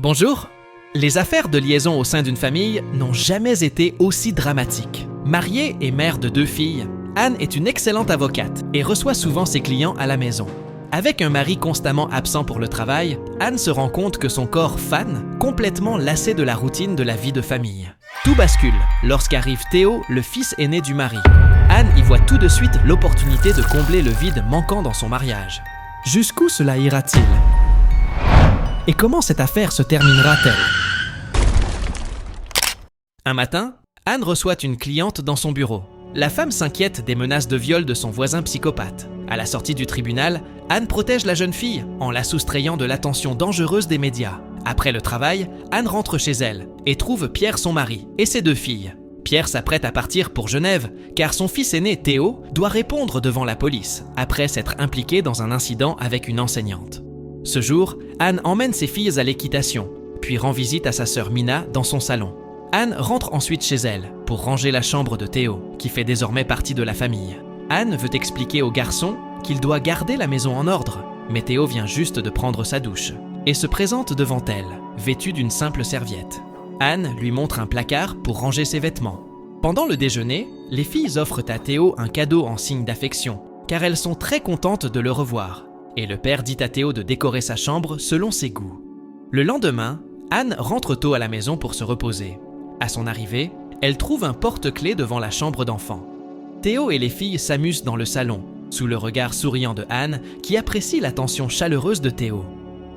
Bonjour! Les affaires de liaison au sein d'une famille n'ont jamais été aussi dramatiques. Mariée et mère de 2 filles, Anne est une excellente avocate et reçoit souvent ses clients à la maison. Avec un mari constamment absent pour le travail, Anne se rend compte que son corps fane, complètement lassé de la routine de la vie de famille. Tout bascule lorsqu'arrive Théo, le fils aîné du mari. Anne y voit tout de suite l'opportunité de combler le vide manquant dans son mariage. Jusqu'où cela ira-t-il? Et comment cette affaire se terminera-t-elle? Un matin, Anne reçoit une cliente dans son bureau. La femme s'inquiète des menaces de viol de son voisin psychopathe. À la sortie du tribunal, Anne protège la jeune fille en la soustrayant de l'attention dangereuse des médias. Après le travail, Anne rentre chez elle et trouve Pierre, son mari, et ses 2 filles. Pierre s'apprête à partir pour Genève car son fils aîné Théo doit répondre devant la police après s'être impliqué dans un incident avec une enseignante. Ce jour, Anne emmène ses filles à l'équitation, puis rend visite à sa sœur Mina dans son salon. Anne rentre ensuite chez elle pour ranger la chambre de Théo, qui fait désormais partie de la famille. Anne veut expliquer au garçon qu'il doit garder la maison en ordre, mais Théo vient juste de prendre sa douche et se présente devant elle, vêtu d'une simple serviette. Anne lui montre un placard pour ranger ses vêtements. Pendant le déjeuner, les filles offrent à Théo un cadeau en signe d'affection, car elles sont très contentes de le revoir. Et le père dit à Théo de décorer sa chambre selon ses goûts. Le lendemain, Anne rentre tôt à la maison pour se reposer. À son arrivée, elle trouve un porte-clés devant la chambre d'enfant. Théo et les filles s'amusent dans le salon, sous le regard souriant de Anne, qui apprécie l'attention chaleureuse de Théo.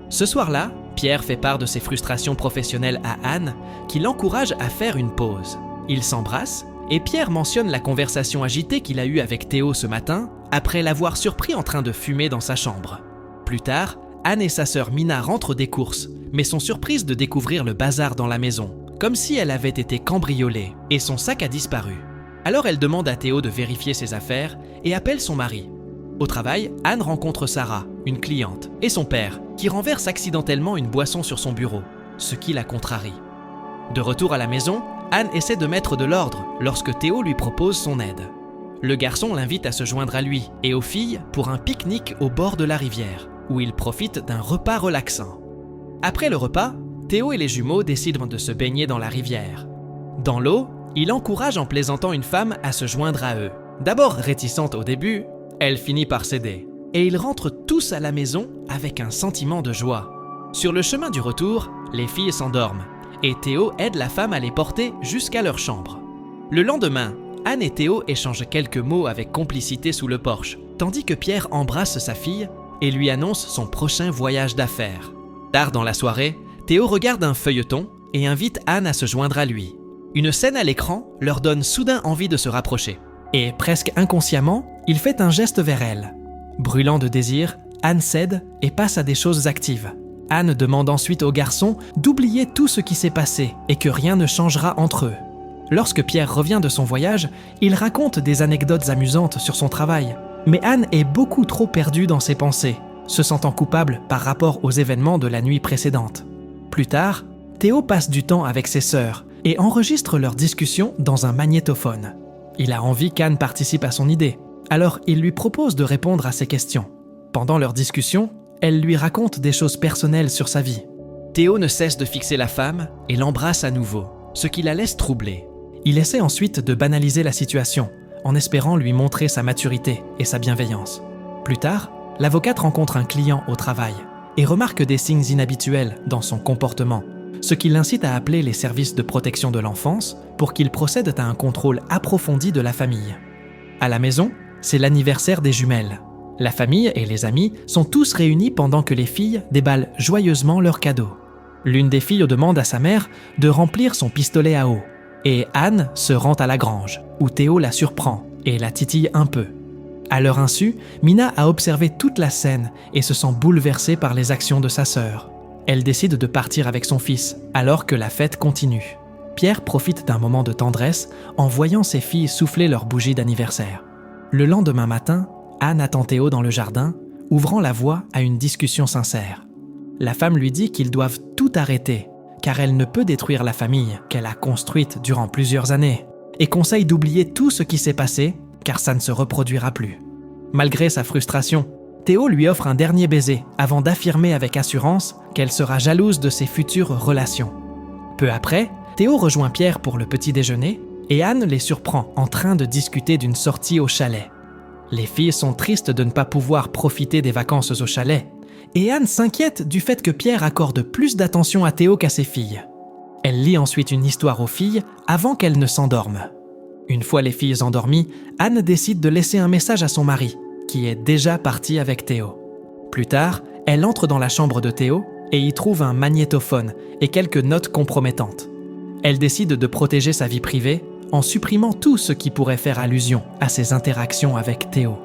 Ce soir-là, Pierre fait part de ses frustrations professionnelles à Anne, qui l'encourage à faire une pause. Ils s'embrassent, et Pierre mentionne la conversation agitée qu'il a eue avec Théo ce matin, après l'avoir surpris en train de fumer dans sa chambre. Plus tard, Anne et sa sœur Mina rentrent des courses, mais sont surprises de découvrir le bazar dans la maison, comme si elle avait été cambriolée, et son sac a disparu. Alors elle demande à Théo de vérifier ses affaires et appelle son mari. Au travail, Anne rencontre Sarah, une cliente, et son père, qui renverse accidentellement une boisson sur son bureau, ce qui la contrarie. De retour à la maison, Anne essaie de mettre de l'ordre lorsque Théo lui propose son aide. Le garçon l'invite à se joindre à lui et aux filles pour un pique-nique au bord de la rivière, où ils profitent d'un repas relaxant. Après le repas, Théo et les jumeaux décident de se baigner dans la rivière. Dans l'eau, il encourage en plaisantant une femme à se joindre à eux. D'abord réticente au début, elle finit par céder, et ils rentrent tous à la maison avec un sentiment de joie. Sur le chemin du retour, les filles s'endorment, et Théo aide la femme à les porter jusqu'à leur chambre. Le lendemain, Anne et Théo échangent quelques mots avec complicité sous le porche, tandis que Pierre embrasse sa fille et lui annonce son prochain voyage d'affaires. Tard dans la soirée, Théo regarde un feuilleton et invite Anne à se joindre à lui. Une scène à l'écran leur donne soudain envie de se rapprocher. Et presque inconsciemment, il fait un geste vers elle. Brûlant de désir, Anne cède et passe à des choses actives. Anne demande ensuite au garçon d'oublier tout ce qui s'est passé et que rien ne changera entre eux. Lorsque Pierre revient de son voyage, il raconte des anecdotes amusantes sur son travail. Mais Anne est beaucoup trop perdue dans ses pensées, se sentant coupable par rapport aux événements de la nuit précédente. Plus tard, Théo passe du temps avec ses sœurs et enregistre leurs discussions dans un magnétophone. Il a envie qu'Anne participe à son idée, alors il lui propose de répondre à ses questions. Pendant leur discussion, elle lui raconte des choses personnelles sur sa vie. Théo ne cesse de fixer la femme et l'embrasse à nouveau, ce qui la laisse troublée. Il essaie ensuite de banaliser la situation, en espérant lui montrer sa maturité et sa bienveillance. Plus tard, l'avocate rencontre un client au travail et remarque des signes inhabituels dans son comportement, ce qui l'incite à appeler les services de protection de l'enfance pour qu'ils procèdent à un contrôle approfondi de la famille. À la maison, c'est l'anniversaire des jumelles. La famille et les amis sont tous réunis pendant que les filles déballent joyeusement leurs cadeaux. L'une des filles demande à sa mère de remplir son pistolet à eau, et Anne se rend à la grange, où Théo la surprend et la titille un peu. À leur insu, Mina a observé toute la scène et se sent bouleversée par les actions de sa sœur. Elle décide de partir avec son fils, alors que la fête continue. Pierre profite d'un moment de tendresse en voyant ses filles souffler leur bougie d'anniversaire. Le lendemain matin, Anne attend Théo dans le jardin, ouvrant la voie à une discussion sincère. La femme lui dit qu'ils doivent tout arrêter, car elle ne peut détruire la famille qu'elle a construite durant plusieurs années, et conseille d'oublier tout ce qui s'est passé, car ça ne se reproduira plus. Malgré sa frustration, Théo lui offre un dernier baiser avant d'affirmer avec assurance qu'elle sera jalouse de ses futures relations. Peu après, Théo rejoint Pierre pour le petit déjeuner et Anne les surprend en train de discuter d'une sortie au chalet. Les filles sont tristes de ne pas pouvoir profiter des vacances au chalet et Anne s'inquiète du fait que Pierre accorde plus d'attention à Théo qu'à ses filles. Elle lit ensuite une histoire aux filles avant qu'elles ne s'endorment. Une fois les filles endormies, Anne décide de laisser un message à son mari, qui est déjà parti avec Théo. Plus tard, elle entre dans la chambre de Théo et y trouve un magnétophone et quelques notes compromettantes. Elle décide de protéger sa vie privée en supprimant tout ce qui pourrait faire allusion à ses interactions avec Théo.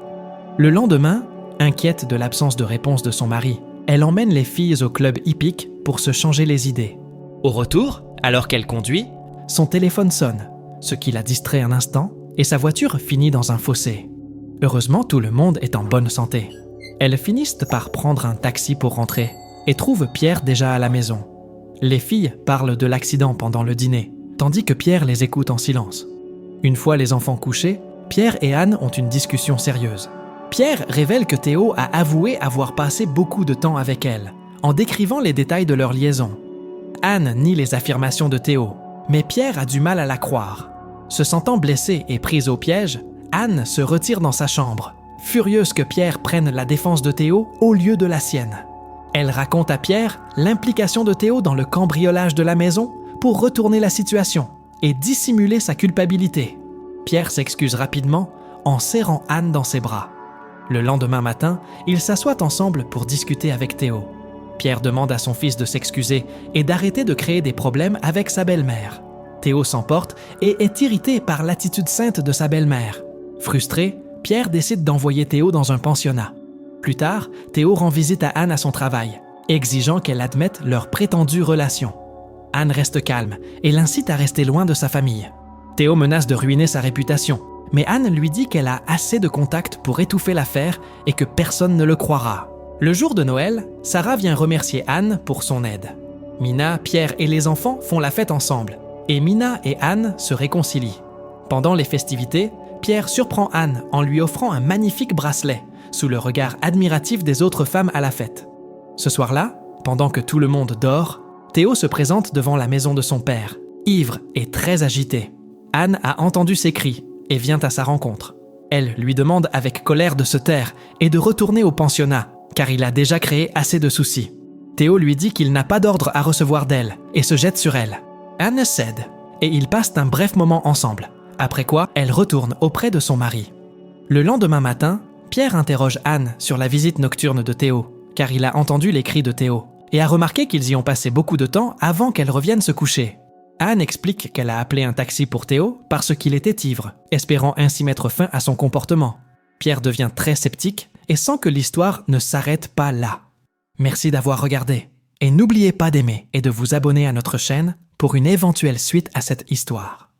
Le lendemain, inquiète de l'absence de réponse de son mari, elle emmène les filles au club hippique pour se changer les idées. Au retour, alors qu'elle conduit, son téléphone sonne, ce qui la distrait un instant, et sa voiture finit dans un fossé. Heureusement, tout le monde est en bonne santé. Elles finissent par prendre un taxi pour rentrer et trouvent Pierre déjà à la maison. Les filles parlent de l'accident pendant le dîner, tandis que Pierre les écoute en silence. Une fois les enfants couchés, Pierre et Anne ont une discussion sérieuse. Pierre révèle que Théo a avoué avoir passé beaucoup de temps avec elle, en décrivant les détails de leur liaison. Anne nie les affirmations de Théo, mais Pierre a du mal à la croire. Se sentant blessée et prise au piège, Anne se retire dans sa chambre, furieuse que Pierre prenne la défense de Théo au lieu de la sienne. Elle raconte à Pierre l'implication de Théo dans le cambriolage de la maison pour retourner la situation et dissimuler sa culpabilité. Pierre s'excuse rapidement en serrant Anne dans ses bras. Le lendemain matin, ils s'assoient ensemble pour discuter avec Théo. Pierre demande à son fils de s'excuser et d'arrêter de créer des problèmes avec sa belle-mère. Théo s'emporte et est irrité par l'attitude sainte de sa belle-mère. Frustré, Pierre décide d'envoyer Théo dans un pensionnat. Plus tard, Théo rend visite à Anne à son travail, exigeant qu'elle admette leur prétendue relation. Anne reste calme et l'incite à rester loin de sa famille. Théo menace de ruiner sa réputation, mais Anne lui dit qu'elle a assez de contacts pour étouffer l'affaire et que personne ne le croira. Le jour de Noël, Sarah vient remercier Anne pour son aide. Mina, Pierre et les enfants font la fête ensemble, et Mina et Anne se réconcilient. Pendant les festivités, Pierre surprend Anne en lui offrant un magnifique bracelet, sous le regard admiratif des autres femmes à la fête. Ce soir-là, pendant que tout le monde dort, Théo se présente devant la maison de son père, ivre et très agité. Anne a entendu ses cris et vient à sa rencontre. Elle lui demande avec colère de se taire et de retourner au pensionnat, car il a déjà créé assez de soucis. Théo lui dit qu'il n'a pas d'ordre à recevoir d'elle et se jette sur elle. Anne cède et ils passent un bref moment ensemble, après quoi elle retourne auprès de son mari. Le lendemain matin, Pierre interroge Anne sur la visite nocturne de Théo, car il a entendu les cris de Théo et a remarqué qu'ils y ont passé beaucoup de temps avant qu'elle revienne se coucher. Anne explique qu'elle a appelé un taxi pour Théo parce qu'il était ivre, espérant ainsi mettre fin à son comportement. Pierre devient très sceptique et sent que l'histoire ne s'arrête pas là. Merci d'avoir regardé et n'oubliez pas d'aimer et de vous abonner à notre chaîne pour une éventuelle suite à cette histoire.